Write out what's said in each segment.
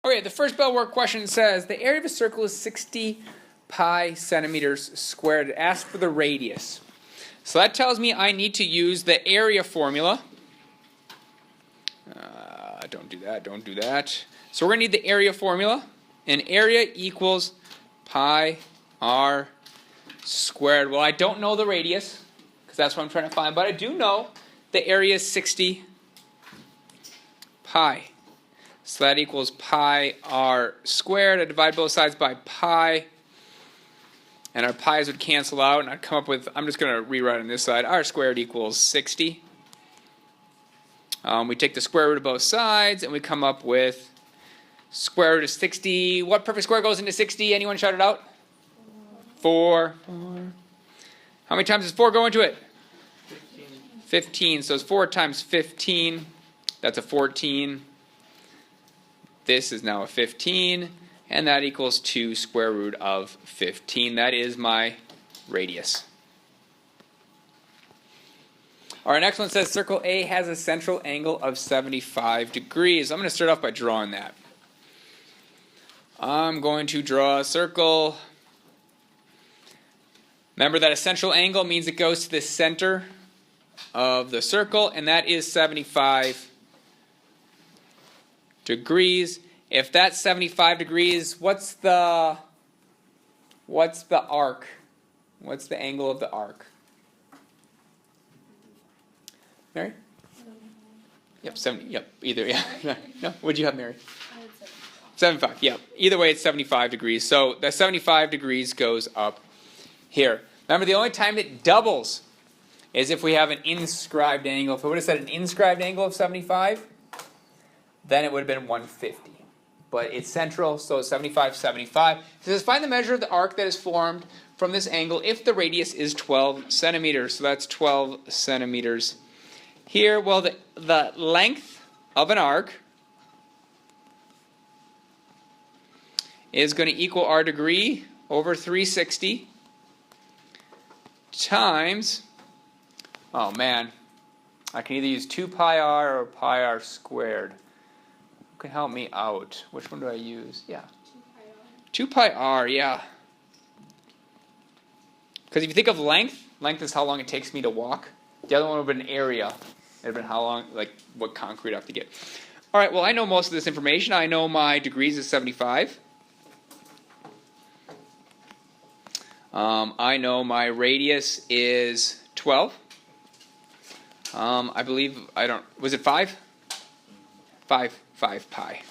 Okay, the first bell work question says the area of a circle is 60 pi centimeters squared. It asks for the radius. So that tells me I need to use the area formula. Don't do that. So we're going to need the area formula. And area equals pi r squared. Well, I don't know the radius, because that's what I'm trying to find. But I do know the area is 60 pi. So that equals pi r squared. I divide both sides by pi. And our pi's would cancel out. And I'd come up with, I'm just going to rewrite on this side, r squared equals 60. We take the square root of both sides, and we come up with square root of 60. What perfect square goes into 60? Anyone shout it out? 4. How many times does 4 go into it? 15. So it's 4 times 15. That's a 14. This is now a 15. And that equals 2 square root of 15. That is my radius. Our next one says circle A has a central angle of 75 degrees. I'm going to start off by drawing that. I'm going to draw a circle. Remember that a central angle means it goes to the center of the circle, and that is 75 degrees. If that's 75 degrees, what's the arc? What's the angle of the arc? Mary? Yep, 70. Yep, either. Yeah. No, what'd you have, Mary? 75. Yep. Either way, it's 75 degrees. So that 75 degrees goes up here. Remember, the only time it doubles is if we have an inscribed angle. If I would have said an inscribed angle of 75, then it would have been 150. But it's central, so 75, 75. It says find the measure of the arc that is formed from this angle if the radius is 12 centimeters. So that's 12 centimeters. Here, well, the length of an arc is going to equal r degree over 360 times, oh man, I can either use 2 pi r or pi r squared. Who can help me out? Which one do I use? Yeah. 2 pi r, yeah. Because if you think of length is how long it takes me to walk. The other one would have been area. It would have been how long, like what concrete I have to get. All right, well, I know most of this information. I know my degrees is 75. I know my radius is 12. I believe, was it 5? 5 pi.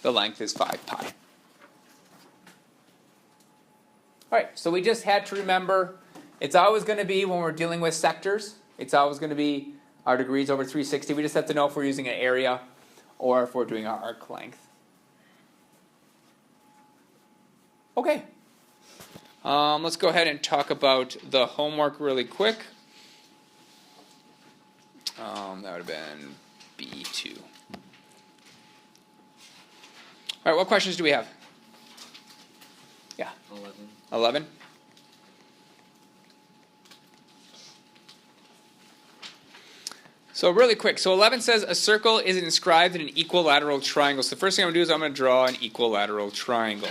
The length is 5 pi. All right, so we just had to remember it's always going to be, when we're dealing with sectors, it's always going to be our degrees over 360. We just have to know if we're using an area or if we're doing our arc length. Okay. Let's go ahead and talk about the homework really quick. That would have been B2. All right, what questions do we have? Yeah. 11? So really quick, so 11 says a circle is inscribed in an equilateral triangle. So the first thing I'm going to do is I'm going to draw an equilateral triangle.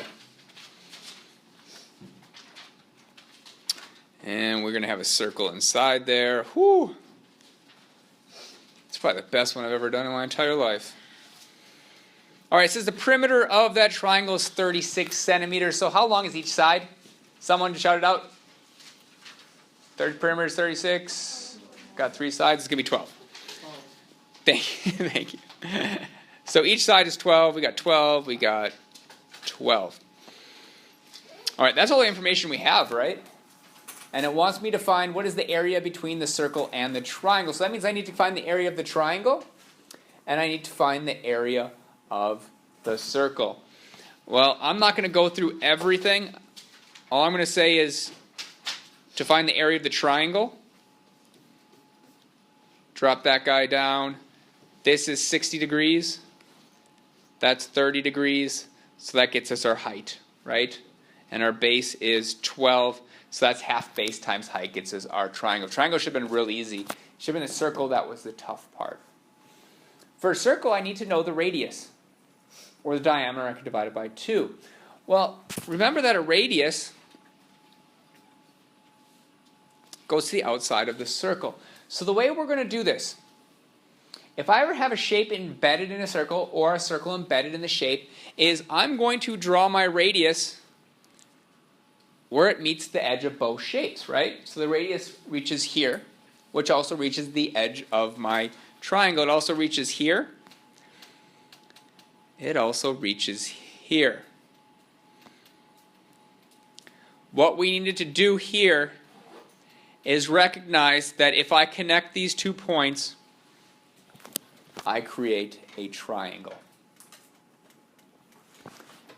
And we're going to have a circle inside there. Whew! It's probably the best one I've ever done in my entire life. All right, it says the perimeter of that triangle is 36 centimeters. So how long is each side? Someone shout it out. Third perimeter is 36. Got 3 sides. It's going to be 12. Thank you. Thank you. So each side is 12. We got 12. We got 12. All right, that's all the information we have, right? And it wants me to find what is the area between the circle and the triangle. So that means I need to find the area of the triangle, and I need to find the area of the circle. Well, I'm not going to go through everything. All I'm going to say is to find the area of the triangle, drop that guy down. This is 60 degrees. That's 30 degrees. So that gets us our height, right? And our base is 12. So that's half base times height gets us our triangle. Triangle should have been real easy. It should have been a circle that was the tough part. For a circle, I need to know the radius. or the diameter, I can divide it by 2. Well, remember that a radius goes to the outside of the circle. So the way we're going to do this, if I ever have a shape embedded in a circle or a circle embedded in the shape, is I'm going to draw my radius where it meets the edge of both shapes, right? So the radius reaches here, which also reaches the edge of my triangle. It also reaches here. It also reaches here. What we needed to do here is recognize that if I connect these 2 points, I create a triangle.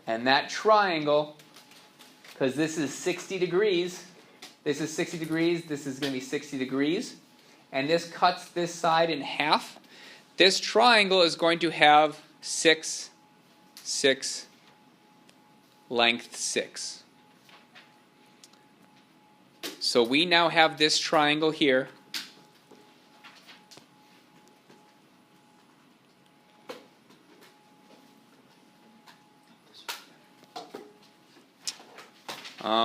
And that triangle, because this is 60 degrees, this is 60 degrees, this is going to be 60 degrees, and this cuts this side in half, this triangle is going to have 6, 6, length 6. So we now have this triangle here.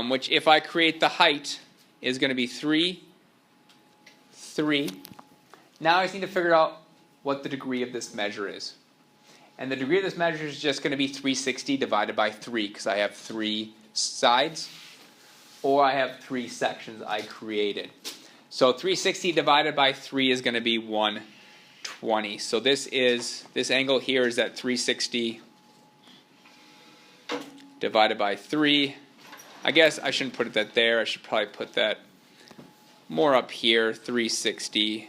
Which if I create the height is going to be 3, 3. Now I just need to figure out what the degree of this measure is. And the degree of this measure is just going to be 360 divided by 3 because I have 3 sides. Or I have 3 sections I created. So 360 divided by 3 is going to be 120. So this angle here is at 360 divided by 3. I guess I shouldn't put that there. I should probably put that more up here. 360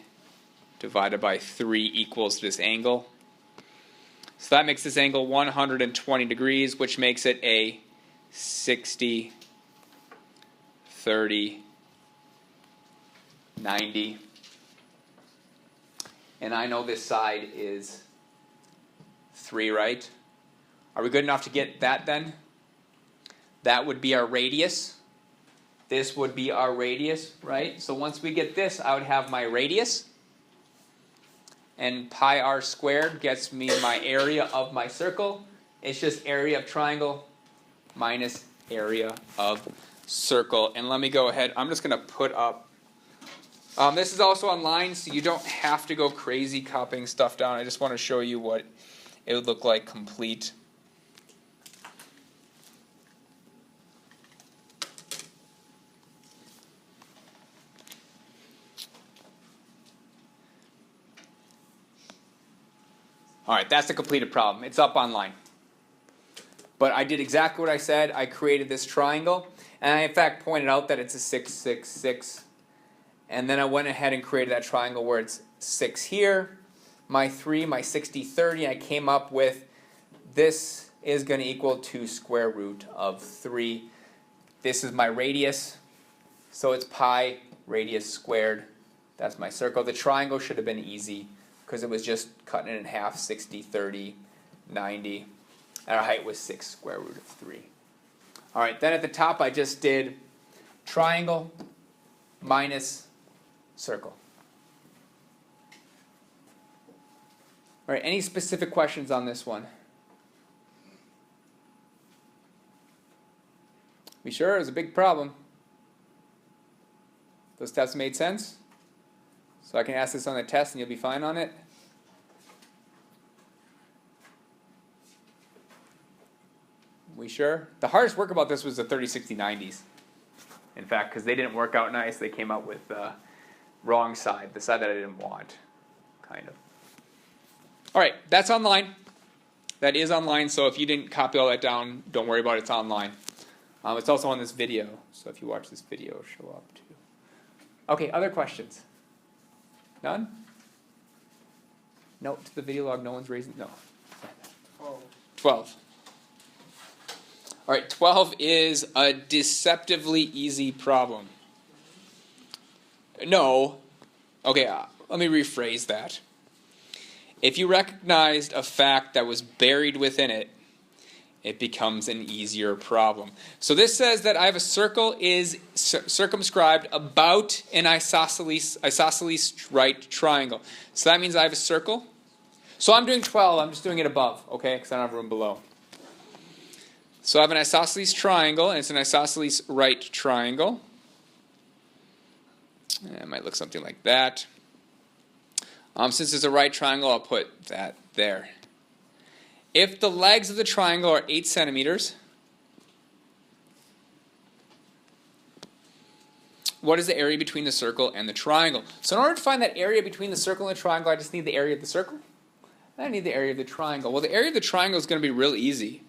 divided by 3 equals this angle. So that makes this angle 120 degrees, which makes it a 60, 30, 90. And I know this side is 3, right? Are we good enough to get that then? That would be our radius. This would be our radius, right? So once we get this, I would have my radius. And pi r squared gets me my area of my circle. It's just area of triangle minus area of circle. And let me go ahead. I'm just going to put up. This is also online, so you don't have to go crazy copying stuff down. I just want to show you what it would look like complete. All right, that's the completed problem. It's up online. But I did exactly what I said. I created this triangle, and I in fact pointed out that it's a 6, 6, 6. And then I went ahead and created that triangle where it's 6 here, my 3, my 60, 30. I came up with this is going to equal to square root of 3. This is my radius, so it's pi radius squared. That's my circle. The triangle should have been easy because it was just cutting it in half, 60, 30, 90. And our height was 6 square root of 3. All right, then at the top I just did triangle minus circle. All right, any specific questions on this one? Be sure it was a big problem. Those steps made sense? So I can ask this on the test and you'll be fine on it? We sure? The hardest work about this was the 30, 60, 90s. In fact, because they didn't work out nice, they came out with the wrong side, the side that I didn't want, kind of. All right, that's online. That is online, so if you didn't copy all that down, don't worry about it, it's online. It's also on this video, so if you watch this video, it'll show up too. Okay, other questions? None? Note to the video log, no one's raising, no. 12. All right, 12 is a deceptively easy problem. No. Okay, let me rephrase that. If you recognized a fact that was buried within it, it becomes an easier problem. So this says that I have a circle is circumscribed about an isosceles right triangle. So that means I have a circle. So I'm doing 12. I'm just doing it above, okay, because I don't have room below. So I have an isosceles triangle, and it's an isosceles right triangle. It might look something like that. Since it's a right triangle, I'll put that there. If the legs of the triangle are 8 centimeters, what is the area between the circle and the triangle? So in order to find that area between the circle and the triangle, I just need the area of the circle. I need the area of the triangle. Well, the area of the triangle is going to be real easy,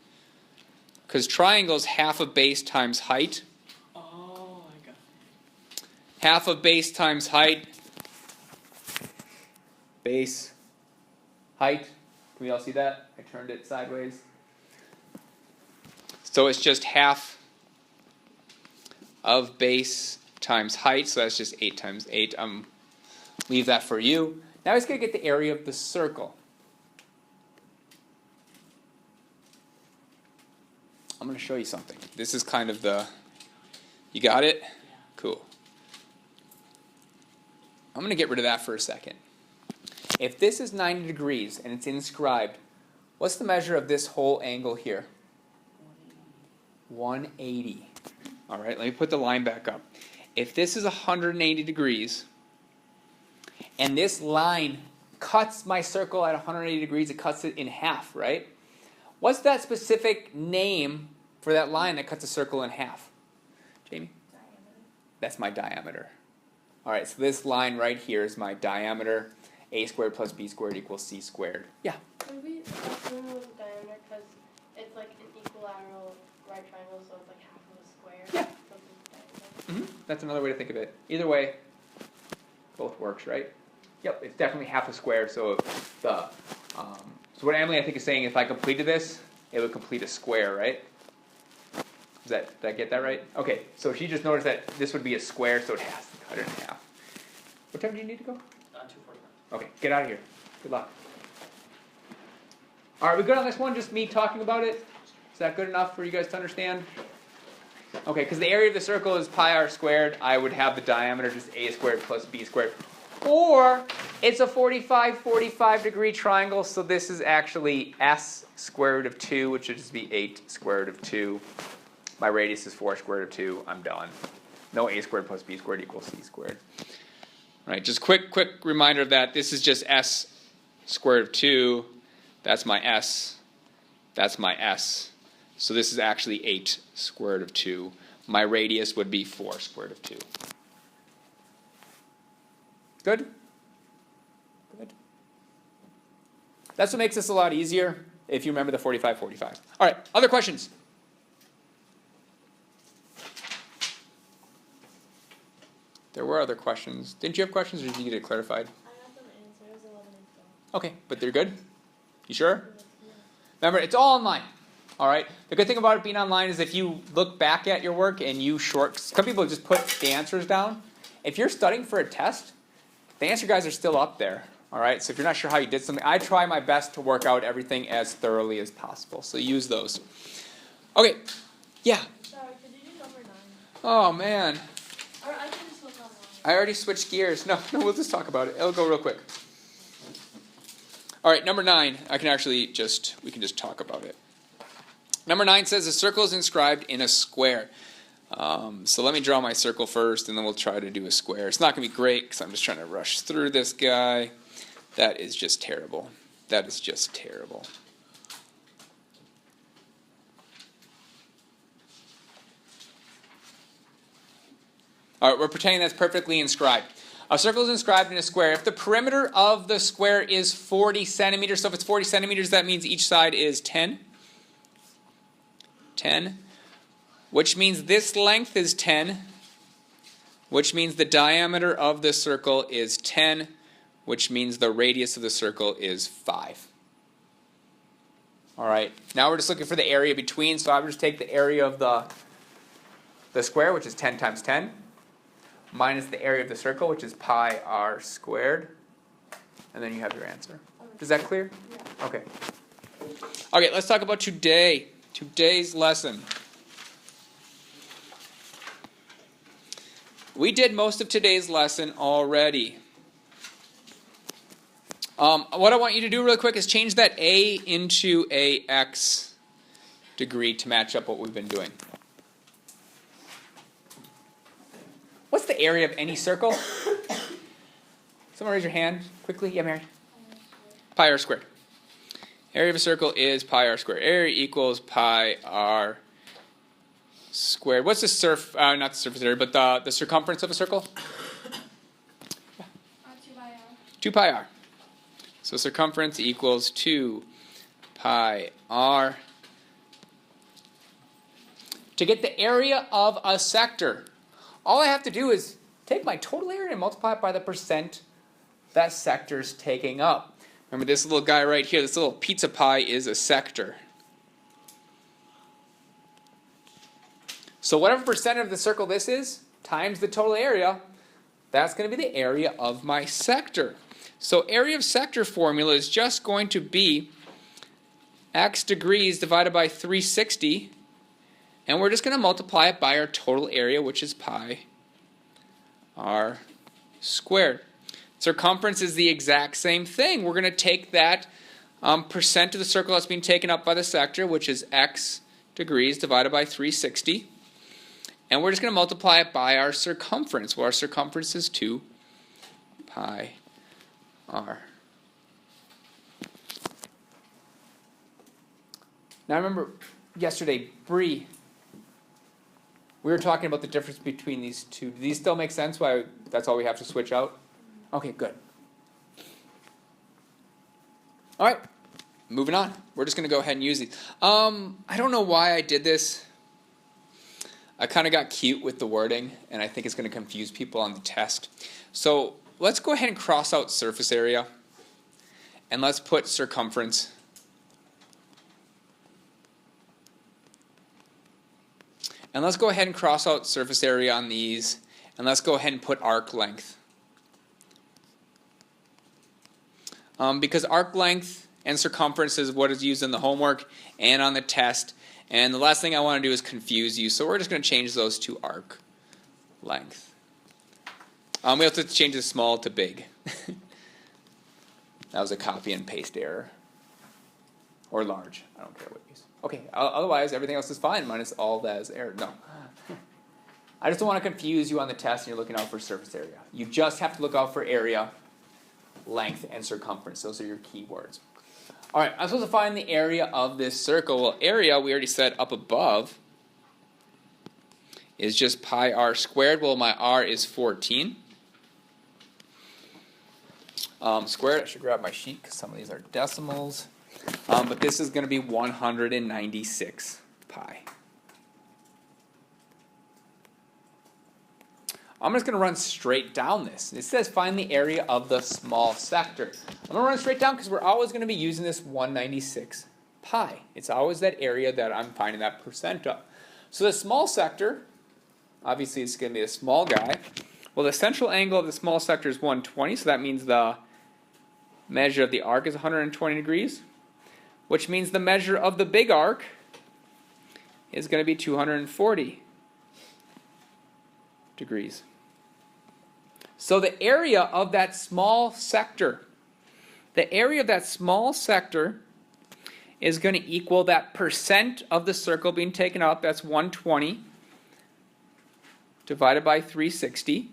because triangle is half of base times height. Oh, I got it. Half of base times height. Base, height. Can we all see that? I turned it sideways. So it's just half of base times height. So that's just 8 times 8. Leave that for you. Now he's going to get the area of the circle. I'm going to show you something. This is kind of the... You got it? Cool. I'm going to get rid of that for a second. If this is 90 degrees and it's inscribed, what's the measure of this whole angle here? 180. All right, let me put the line back up. If this is 180 degrees and this line cuts my circle at 180 degrees, it cuts it in half, right? What's that specific name for that line that cuts a circle in half? Jamie? Diameter. That's my diameter. All right, so this line right here is my diameter. A squared plus B squared equals C squared. Yeah? Maybe assume it was diameter because it's like an equilateral right triangle, so it's like half of a square. Yeah. So it's diameter. That's another way to think of it. Either way, both works, right? Yep, it's definitely half a square. So the so what Emily I think is saying, if I completed this, it would complete a square, right? Did I get that right? Okay, so she just noticed that this would be a square, so it has to cut it in half. What time do you need to go? 2:45. Okay, get out of here. Good luck. All right, we good on this one? Just me talking about it? Is that good enough for you guys to understand? Okay, because the area of the circle is pi r squared. I would have the diameter just a squared plus b squared. Or it's a 45 degree triangle, so this is actually s square root of 2, which would just be 8 square root of 2. My radius is 4 square root of 2. I'm done. No a squared plus b squared equals c squared. All right, just quick reminder of that. This is just s square root of 2. That's my s. That's my s. So this is actually 8 square root of 2. My radius would be 4 square root of 2. Good? Good. That's what makes this a lot easier, if you remember the 45. All right, other questions? There were other questions. Didn't you have questions, or did you get it clarified? I got some answers 11 and 12. Okay, but they're good? You sure? Yeah. Remember, it's all online. All right? The good thing about it being online is if you look back at your work and you some people just put the answers down. If you're studying for a test, the answer guides are still up there. All right? So if you're not sure how you did something, I try my best to work out everything as thoroughly as possible. So use those. Okay. Yeah. Sorry, could you do number 9? Oh, man. Or I can just look online. I already switched gears. No, we'll just talk about it. It'll go real quick. All right, number 9. We can just talk about it. Number 9 says a circle is inscribed in a square. So let me draw my circle first, and then we'll try to do a square. It's not going to be great because I'm just trying to rush through this guy. That is just terrible. That is just terrible. All right, we're pretending that's perfectly inscribed. A circle is inscribed in a square. If the perimeter of the square is 40 centimeters, so if it's 40 centimeters, that means each side is 10. 10. Which means this length is 10. Which means the diameter of the circle is 10. Which means the radius of the circle is 5. All right, now we're just looking for the area between, so I would just take the area of the square, which is 10 times 10. Minus the area of the circle, which is pi r squared. And then you have your answer. Is that clear? Yeah. Okay. Okay, let's talk about today. Today's lesson. We did most of today's lesson already. What I want you to do really quick is change that a into a x degree to match up what we've been doing. What's the area of any circle? Someone raise your hand quickly. Yeah, Mary. Pi r squared. Area of a circle is pi r squared. Area equals pi r squared. What's the not the surface area, but the circumference of a circle? 2 by r. 2 pi r. So circumference equals 2 pi r. To get the area of a sector, all I have to do is take my total area and multiply it by the percent that sector's taking up. Remember this little guy right here, this little pizza pie is a sector. So whatever percent of the circle this is, times the total area, that's going to be the area of my sector. So area of sector formula is just going to be x degrees divided by 360, and we're just going to multiply it by our total area, which is pi r squared. Circumference is the exact same thing. We're going to take that percent of the circle that's being taken up by the sector, which is x degrees divided by 360, and we're just going to multiply it by our circumference. Well, our circumference is 2 pi r. Now remember, yesterday, Bree, we were talking about the difference between these two. Do these still make sense? Why that's all we have to switch out? Okay, good. All right, moving on. We're just going to go ahead and use these. I don't know why I did this. I kind of got cute with the wording, and I think it's going to confuse people on the test. So let's go ahead and cross out surface area, and let's put circumference. And let's go ahead and cross out surface area on these, and let's go ahead and put arc length. Because arc length and circumference is what is used in the homework and on the test. And the last thing I want to do is confuse you, so we're just going to change those to arc length. We have to change the small to big. That was a copy and paste error. Or large. I don't care what you use. Okay, otherwise everything else is fine, minus all that is error. No. I just don't want to confuse you on the test and you're looking out for surface area. You just have to look out for area, length, and circumference. Those are your key words. All right, I'm supposed to find the area of this circle. Well, area, we already said up above, is just pi r squared. Well, my r is 14. Squared, I should grab my sheet because some of these are decimals. But this is going to be 196 pi. I'm just going to run straight down this. It says find the area of the small sector. I'm going to run straight down because we're always going to be using this 196 pi. It's always that area that I'm finding that percent of. So the small sector, obviously it's going to be a small guy. Well, the central angle of the small sector is 120, so that means the measure of the arc is 120 degrees, which means the measure of the big arc is going to be 240 degrees. So the area of that small sector, is going to equal that percent of the circle being taken up, that's 120, divided by 360.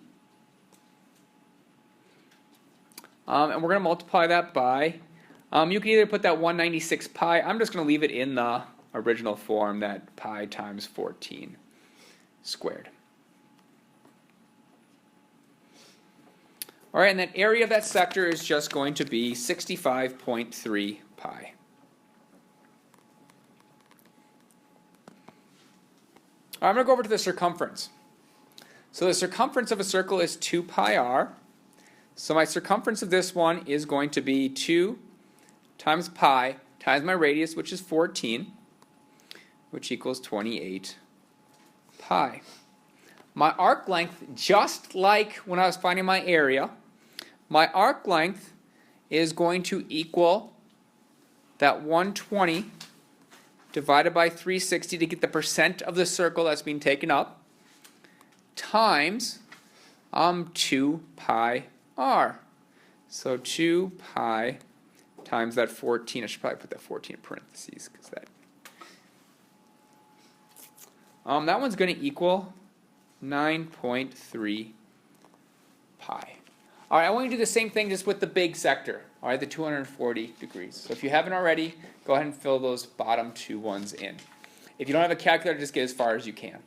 And we're going to multiply that by, you can either put that 196 pi, I'm just going to leave it in the original form, that pi times 14 squared. All right, and that area of that sector is just going to be 65.3 pi. All right, I'm going to go over to the circumference. So the circumference of a circle is 2 pi r. So my circumference of this one is going to be 2 times pi times my radius, which is 14, which equals 28 pi. My arc length, just like when I was finding my area, my arc length is going to equal that 120 divided by 360 to get the percent of the circle that's being taken up, times 2 pi r. So 2 pi times that 14. I should probably put that 14 in parentheses because that. That one's going to equal 9.3 pi. All right, I want you to do the same thing just with the big sector. All right, the 240 degrees. So if you haven't already, go ahead and fill those bottom two ones in. If you don't have a calculator, just get as far as you can.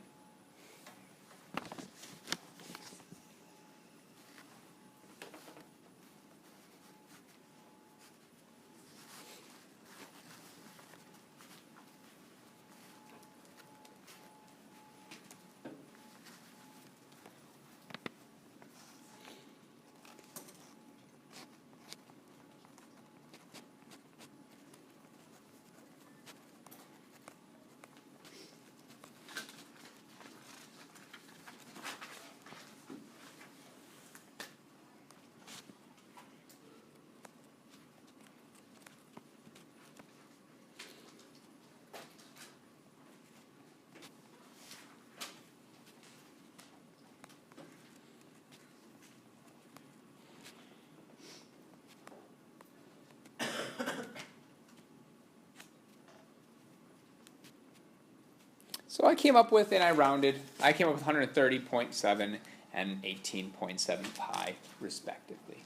So I came up with, and I rounded, I came up with 130.7 and 18.7 pi, respectively.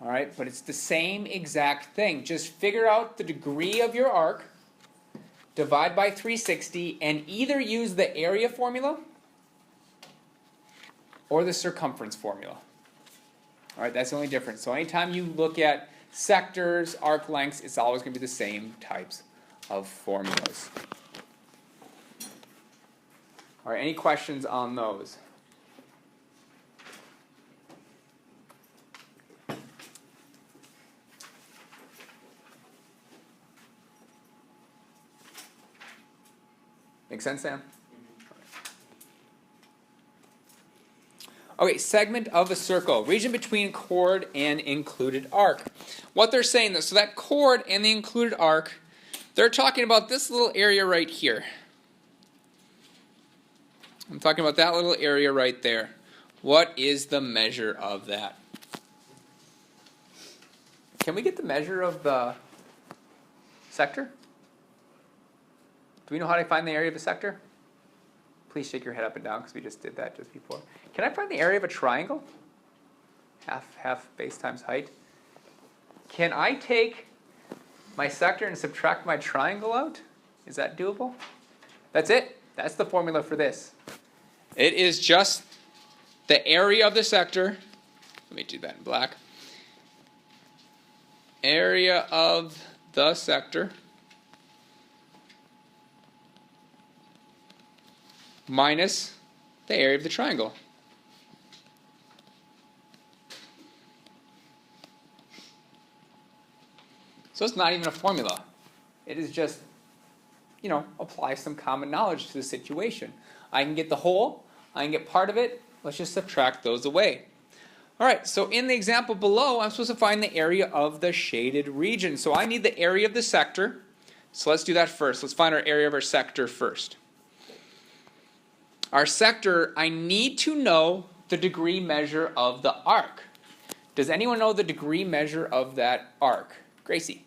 All right, but it's the same exact thing. Just figure out the degree of your arc, divide by 360, and either use the area formula or the circumference formula. All right, that's the only difference. So anytime you look at sectors, arc lengths, it's always going to be the same types of formulas. All right, any questions on those? Make sense, Sam? Okay, segment of a circle. Region between chord and included arc. What they're saying, though, so that chord and the included arc, they're talking about this little area right here. I'm talking about that little area right there. What is the measure of that? Can we get the measure of the sector? Do we know how to find the area of a sector? Please shake your head up and down because we just did that just before. Can I find the area of a triangle? Half base times height. Can I take my sector and subtract my triangle out? Is that doable? That's it. That's the formula for this. It is just the area of the sector. Let me do that in black. Area of the sector minus the area of the triangle. So it's not even a formula. It is just, apply some common knowledge to the situation. I can get the whole, I can get part of it, let's just subtract those away. All right, so in the example below, I'm supposed to find the area of the shaded region. So I need the area of the sector. So let's do that first. Let's find our area of our sector first. Our sector, I need to know the degree measure of the arc. Does anyone know the degree measure of that arc? Gracie?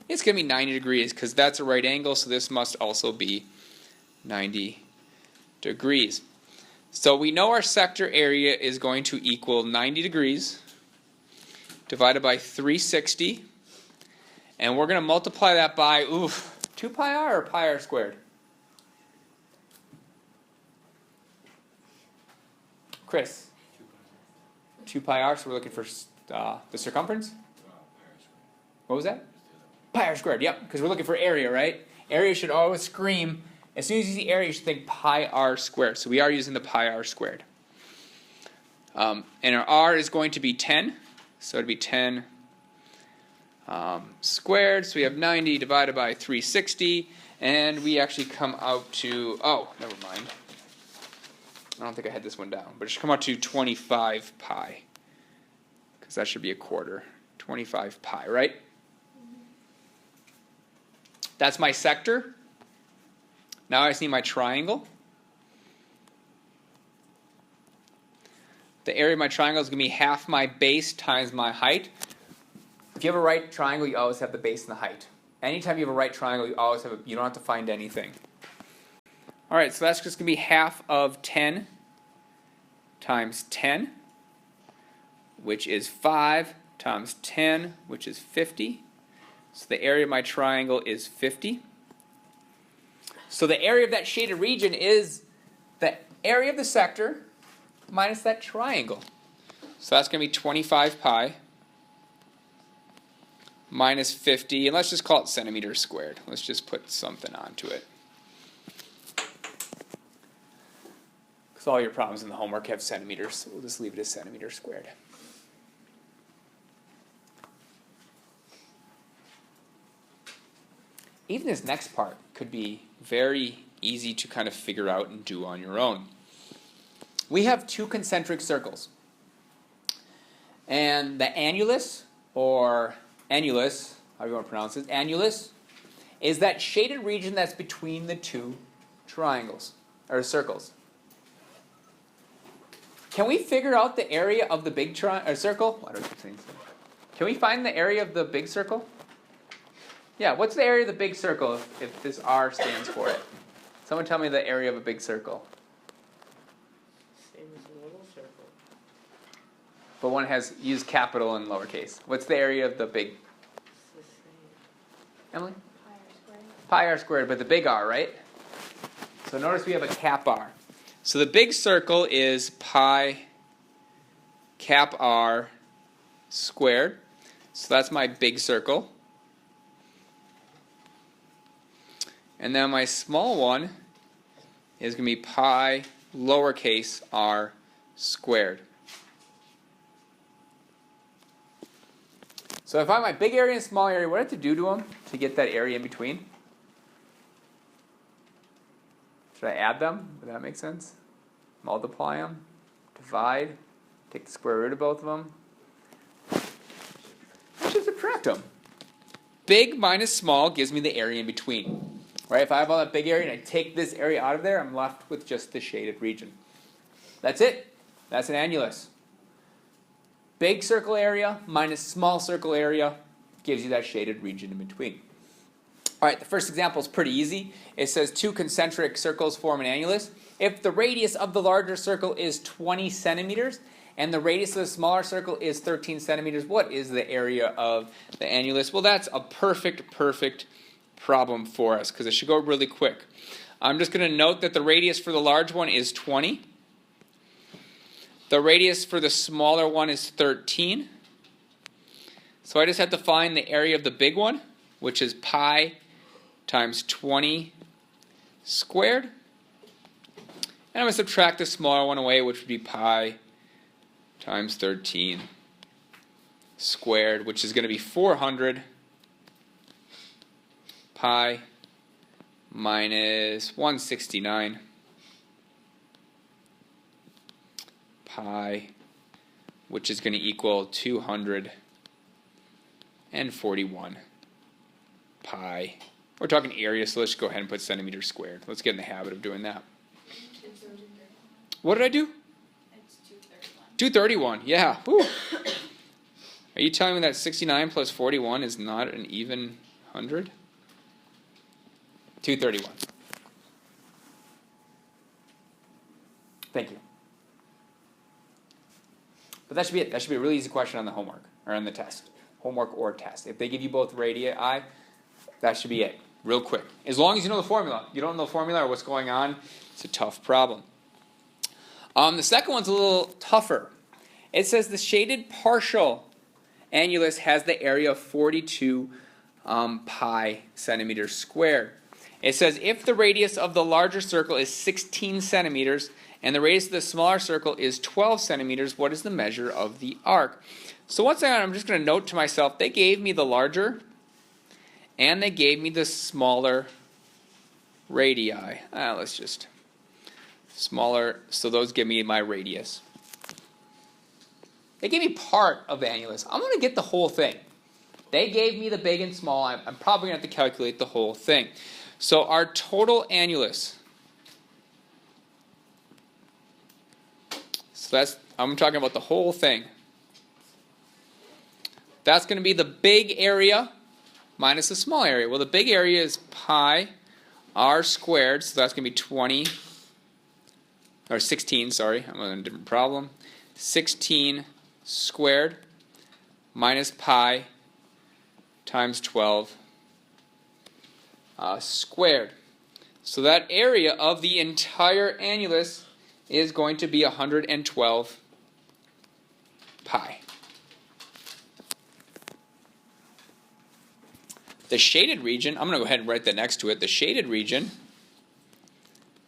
It's going to be 90 degrees because that's a right angle, so this must also be 90 degrees. So we know our sector area is going to equal 90 degrees divided by 360. And we're going to multiply that by, 2 pi r or pi r squared? Chris? 2 pi r, so we're looking for the circumference? What was that? Pi r squared, yep, because we're looking for area, right? Area should always scream, as soon as you see area, you should think pi r squared. So we are using the pi r squared. And our r is going to be 10, so it'd be 10 squared. So we have 90 divided by 360, and we actually come out to, never mind. I don't think I had this one down, but it should come out to 25 pi, because that should be a quarter. 25 pi, right? That's my sector. Now I just need my triangle. The area of my triangle is going to be half my base times my height. If you have a right triangle, you always have the base and the height. Anytime you have a right triangle, you always have you don't have to find anything. All right, so that's just going to be half of 10 times 10, which is 5 times 10, which is 50. So the area of my triangle is 50. So the area of that shaded region is the area of the sector minus that triangle. So that's going to be 25 pi minus 50, and let's just call it centimeters squared. Let's just put something onto it. Because all your problems in the homework have centimeters, so we'll just leave it as centimeters squared. Even this next part could be very easy to kind of figure out and do on your own. We have two concentric circles. And the annulus, or annulus, however you want to pronounce it, annulus, is that shaded region that's between the two triangles, or circles. Can we figure out the area of the big circle? Why do I keep saying so? Can we find the area of the big circle? Yeah, what's the area of the big circle if this R stands for it? Someone tell me the area of a big circle. Same as a little circle. But one has used capital and lowercase. What's the area of the big? It's the same. Emily? Pi r squared. Pi r squared, but the big R, right? So notice we have a cap R. So the big circle is pi cap R squared. So that's my big circle. And then my small one is going to be pi lowercase r squared. So if I have my big area and small area, what do I have to do to them to get that area in between? Should I add them? Would that make sense? Multiply them? Divide? Take the square root of both of them? I should subtract them. Big minus small gives me the area in between. Right? If I have all that big area and I take this area out of there, I'm left with just the shaded region. That's it. That's an annulus. Big circle area minus small circle area gives you that shaded region in between. All right, the first example is pretty easy. It says two concentric circles form an annulus. If the radius of the larger circle is 20 centimeters and the radius of the smaller circle is 13 centimeters, what is the area of the annulus? Well, that's a perfect problem for us because it should go really quick. I'm just going to note that the radius for the large one is 20. The radius for the smaller one is 13. So I just have to find the area of the big one, which is pi times 20 squared. And I'm going to subtract the smaller one away, which would be pi times 13 squared, which is going to be 400 pi minus 169 pi, which is going to equal 241 pi. We're talking area, so let's go ahead and put centimeters squared. Let's get in the habit of doing that. What did I do? It's 231, 231. yeah. Woo. Are you telling me that 69 plus 41 is not an even 100? 231. Thank you. But that should be it. That should be a really easy question on the homework, or on the test. Homework or test. If they give you both radii, that should be it. Real quick. As long as you know the formula. You don't know the formula or what's going on, it's a tough problem. The second one's a little tougher. It says the shaded partial annulus has the area of 42 pi centimeters squared. It says if the radius of the larger circle is 16 centimeters and the radius of the smaller circle is 12 centimeters, what is the measure of the arc? So once again, I'm just going to note to myself, they gave me the larger and they gave me the smaller radii. Let's just smaller, so those give me my radius. They gave me part of the annulus. I'm going to get the whole thing. They gave me the big and small. I'm probably going to have to calculate the whole thing. So our total annulus, so that's I'm talking about the whole thing. That's going to be the big area minus the small area. Well, the big area is pi r squared, so that's going to be 20, or 16, sorry, I'm on a different problem. 16 squared minus pi times 12 squared. So that area of the entire annulus is going to be 112 pi. The shaded region, I'm going to go ahead and write that next to it. The shaded region,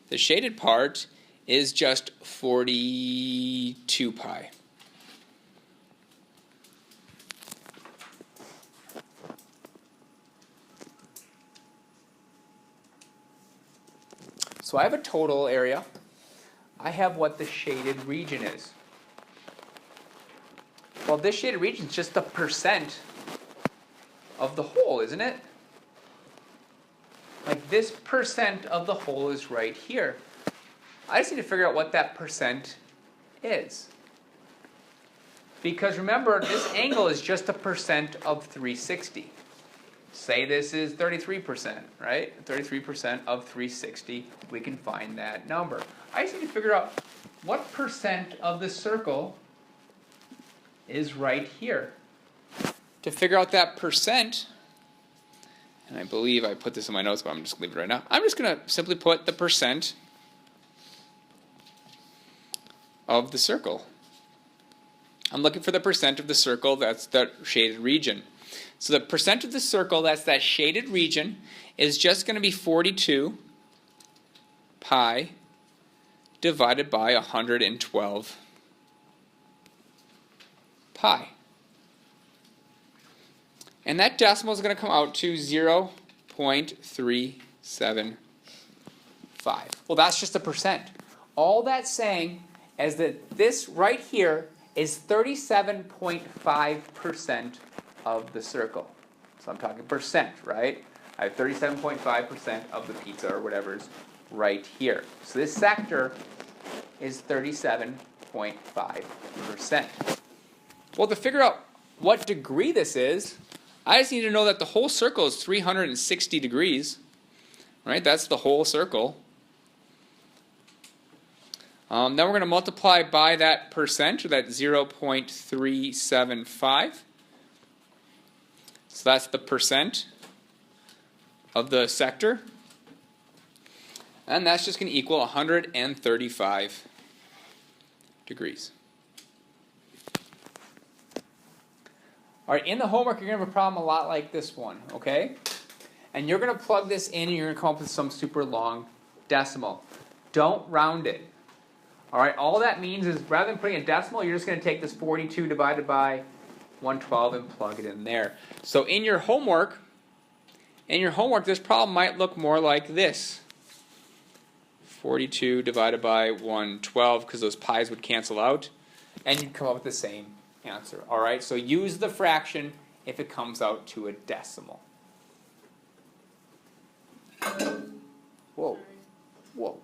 the shaded part is just 42 pi. So I have a total area. I have what the shaded region is. Well, this shaded region is just the percent of the whole, isn't it? Like this percent of the whole is right here. I just need to figure out what that percent is. Because remember, this angle is just a percent of 360. Say this is 33%, right? 33% of 360, we can find that number. I just need to figure out what percent of the circle is right here. To figure out that percent, and I believe I put this in my notes, but I'm just going to leave it right now. I'm just going to simply put the percent of the circle. I'm looking for the percent of the circle, that's the shaded region. So the percent of the circle, that's that shaded region, is just going to be 42 pi divided by 112 pi. And that decimal is going to come out to 0.375. Well, that's just a percent. All that's saying is that this right here is 37.5% of the circle. So I'm talking percent, right? I have 37.5% of the pizza or whatever's right here. So this sector is 37.5%. Well, to figure out what degree this is, I just need to know that the whole circle is 360 degrees. Right? That's the whole circle. Then we're going to multiply by that percent, or that 0.375. So that's the percent of the sector. And that's just going to equal 135 degrees. All right, in the homework, you're going to have a problem a lot like this one, okay? And you're going to plug this in and you're going to come up with some super long decimal. Don't round it. All right, all that means is rather than putting a decimal, you're just going to take this 42 divided by 112 and plug it in there. So in your homework, this problem might look more like this. 42 divided by 112, because those pi's would cancel out, and you'd come up with the same answer. All right, so use the fraction if it comes out to a decimal. Whoa, whoa.